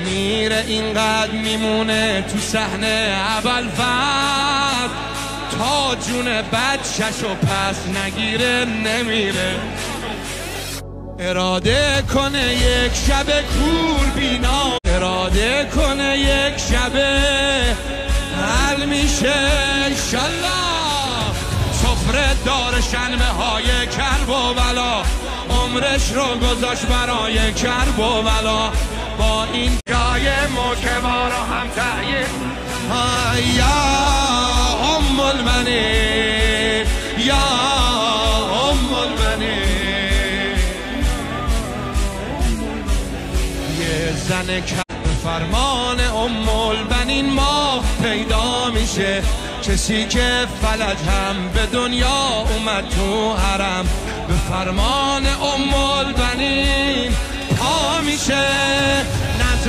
میره اینقدر میمونه تو صحنه ابوالفضل تا جون بچه‌شو پس نگیره نمیره. اراده کنه یک شب کوربینا، اراده کنه یک شب حل میشه انشالله. سفره دار شنبه های کرب و بلا، عمرش رو گذاشت برای کرب و بلا. با این جای موکبارا هم تحیید یا ام المنی، یا ام المنی. یه زن که فرمان ام البنین ماه پیدا میشه، کسی که فلج هم به دنیا اومد تو حرم به فرمان ام البنین پا میشه.